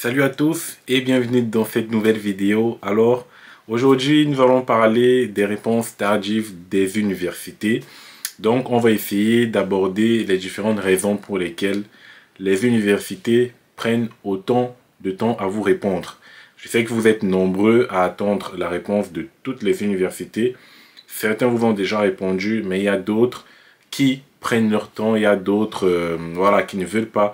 Salut à tous et bienvenue dans cette nouvelle vidéo. Alors, aujourd'hui, nous allons parler des réponses tardives des universités. Donc, on va essayer d'aborder les différentes raisons pour lesquelles les universités prennent autant de temps à vous répondre. Je sais que vous êtes nombreux à attendre la réponse de toutes les universités. Certains vous ont déjà répondu, mais il y a d'autres qui prennent leur temps. Il y a d'autres voilà, qui ne veulent pas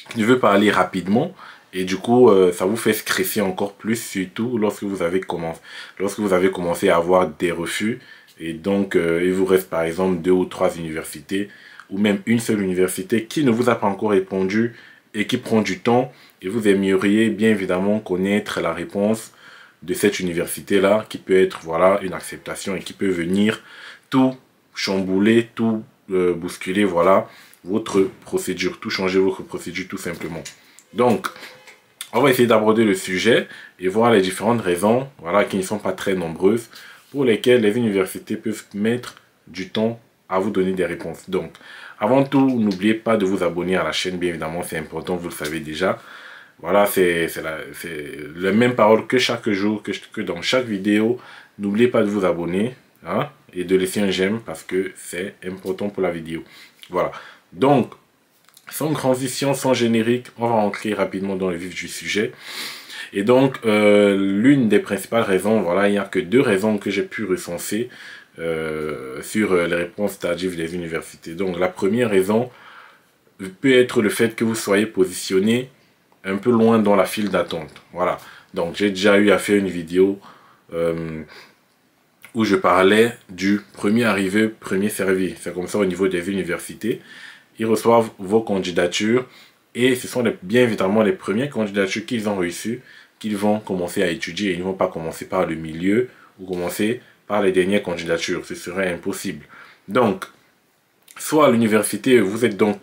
qui ne veut pas aller rapidement et du coup ça vous fait stresser encore plus, surtout lorsque vous avez commencé à avoir des refus et donc il vous reste par exemple 2 ou 3 universités ou même une seule université qui ne vous a pas encore répondu et qui prend du temps, et vous aimeriez bien évidemment connaître la réponse de cette université là qui peut être voilà une acceptation et qui peut venir tout chambouler, tout bousculer, voilà, votre procédure, tout changer votre procédure tout simplement. Donc, on va essayer d'aborder le sujet et voir les différentes raisons, voilà, qui ne sont pas très nombreuses, pour lesquelles les universités peuvent mettre du temps à vous donner des réponses. Donc, avant tout, n'oubliez pas de vous abonner à la chaîne, bien évidemment, c'est important, vous le savez déjà. Voilà, c'est la même parole que chaque jour, que dans chaque vidéo. N'oubliez pas de vous abonner, hein, et de laisser un j'aime parce que c'est important pour la vidéo. Voilà. Donc, sans transition, sans générique, on va rentrer rapidement dans le vif du sujet. Et donc, l'une des principales raisons, voilà, il n'y a que 2 raisons que j'ai pu recenser sur les réponses tardives des universités. Donc, la première raison peut être le fait que vous soyez positionné un peu loin dans la file d'attente. Voilà. Donc, j'ai déjà eu à faire une vidéo où je parlais du premier arrivé, premier servi. C'est comme ça au niveau des universités. Ils reçoivent vos candidatures et ce sont bien évidemment les premières candidatures qu'ils ont reçues qu'ils vont commencer à étudier. Ils ne vont pas commencer par le milieu ou commencer par les dernières candidatures. Ce serait impossible. Donc, soit à l'université, vous êtes donc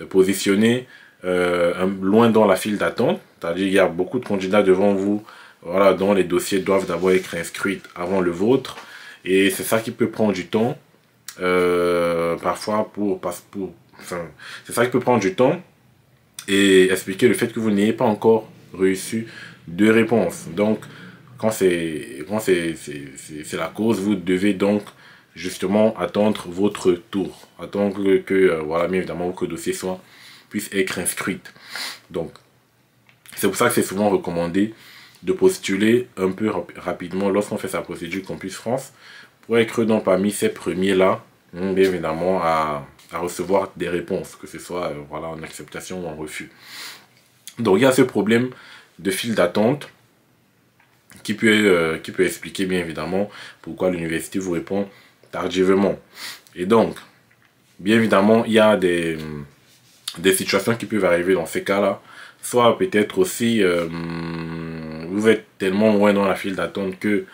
positionné loin dans la file d'attente. C'est-à-dire qu'il y a beaucoup de candidats devant vous, voilà, dont les dossiers doivent d'abord être inscrits avant le vôtre. Et c'est ça qui peut prendre du temps. Parfois c'est ça qui peut prendre du temps et expliquer le fait que vous n'ayez pas encore reçu de réponse. Donc quand c'est la cause, vous devez donc justement attendre votre tour, attendre que voilà, bien évidemment, votre dossier puisse être inscrit. Donc c'est pour ça que c'est souvent recommandé de postuler un peu rapidement lorsqu'on fait sa procédure Campus France, pour être donc parmi ces premiers-là, bien évidemment, à recevoir des réponses, que ce soit voilà, en acceptation ou en refus. Donc il y a ce problème de file d'attente qui peut expliquer bien évidemment pourquoi l'université vous répond tardivement. Et donc, bien évidemment, il y a des situations qui peuvent arriver dans ces cas-là. Soit peut-être aussi, vous êtes tellement loin dans la file d'attente que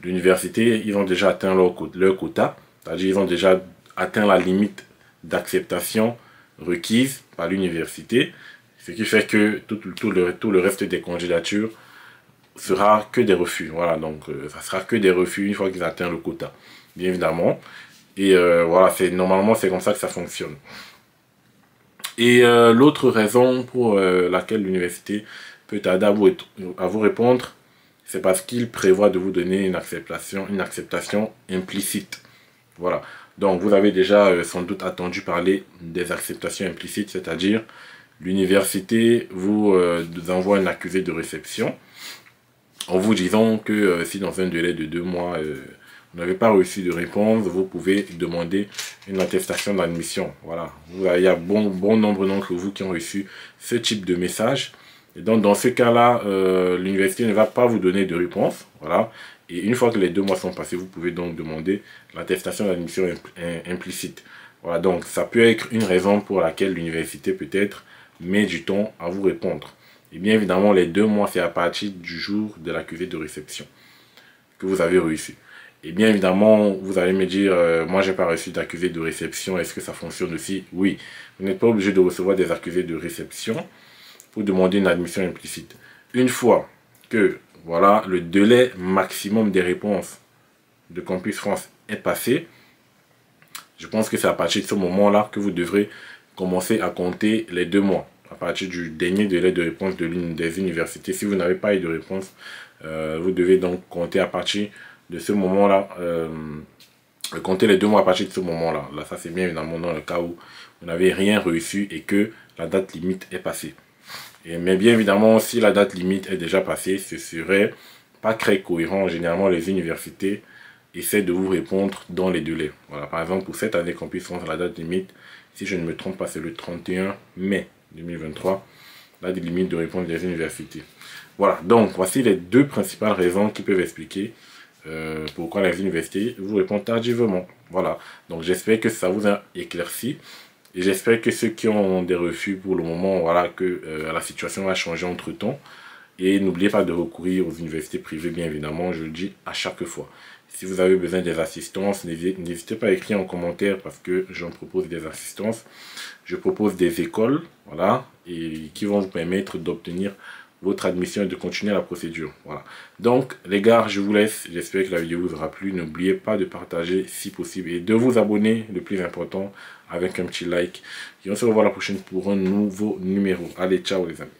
l'université, ils ont déjà atteint leur quota. C'est-à-dire qu'ils ont déjà atteint la limite d'acceptation requise par l'université. Ce qui fait que tout le reste des candidatures sera que des refus. Voilà, donc ça sera que des refus une fois qu'ils atteignent le quota, bien évidemment. Et voilà, normalement c'est comme ça que ça fonctionne. Et l'autre raison pour laquelle l'université peut tarder à vous répondre, c'est parce qu'il prévoit de vous donner une acceptation implicite. Voilà. Donc vous avez déjà sans doute entendu parler des acceptations implicites, c'est-à-dire l'université vous envoie un accusé de réception en vous disant que si dans un délai de 2 mois vous n'avez pas reçu de réponse, vous pouvez demander une attestation d'admission. Voilà. Il y a bon nombre d'entre vous qui ont reçu ce type de message. Et donc dans ce cas-là, l'université ne va pas vous donner de réponse. Voilà. Et une fois que les 2 mois sont passés, vous pouvez donc demander l'attestation d'admission implicite. Voilà, donc ça peut être une raison pour laquelle l'université peut-être met du temps à vous répondre. Et bien évidemment, les 2 mois, c'est à partir du jour de l'accusé de réception que vous avez reçu. Et bien évidemment, vous allez me dire, moi j'ai pas reçu d'accusé de réception, est-ce que ça fonctionne aussi? Oui, vous n'êtes pas obligé de recevoir des accusés de réception pour demander une admission implicite. Une fois que voilà, le délai maximum des réponses de Campus France est passé, je pense que c'est à partir de ce moment-là que vous devrez commencer à compter les 2 mois. à partir du dernier délai de réponse de l'une des universités. Si vous n'avez pas eu de réponse, vous devez donc compter à partir de ce moment-là, compter les 2 mois à partir de ce moment-là. Là, ça c'est bien évidemment dans le cas où vous n'avez rien reçu et que la date limite est passée. Mais bien évidemment, si la date limite est déjà passée, ce serait pas très cohérent. Généralement, les universités essaient de vous répondre dans les délais. Voilà, par exemple, pour cette année Campus France, la date limite, si je ne me trompe pas, c'est le 31 mai 2023, la date limite de réponse des universités. Voilà, donc voici les 2 principales raisons qui peuvent expliquer pourquoi les universités vous répondent tardivement. Voilà, donc j'espère que ça vous a éclairci. Et j'espère que ceux qui ont des refus pour le moment, voilà, que la situation va changer entre temps. Et n'oubliez pas de recourir aux universités privées, bien évidemment, je le dis à chaque fois. Si vous avez besoin des assistances, n'hésitez pas à écrire en commentaire parce que j'en propose des assistances. Je propose des écoles, voilà, et qui vont vous permettre d'obtenir votre admission et de continuer la procédure. Voilà. Donc, les gars, je vous laisse. J'espère que la vidéo vous aura plu. N'oubliez pas de partager si possible et de vous abonner, le plus important, avec un petit like. Et on se revoit la prochaine pour un nouveau numéro. Allez, ciao les amis.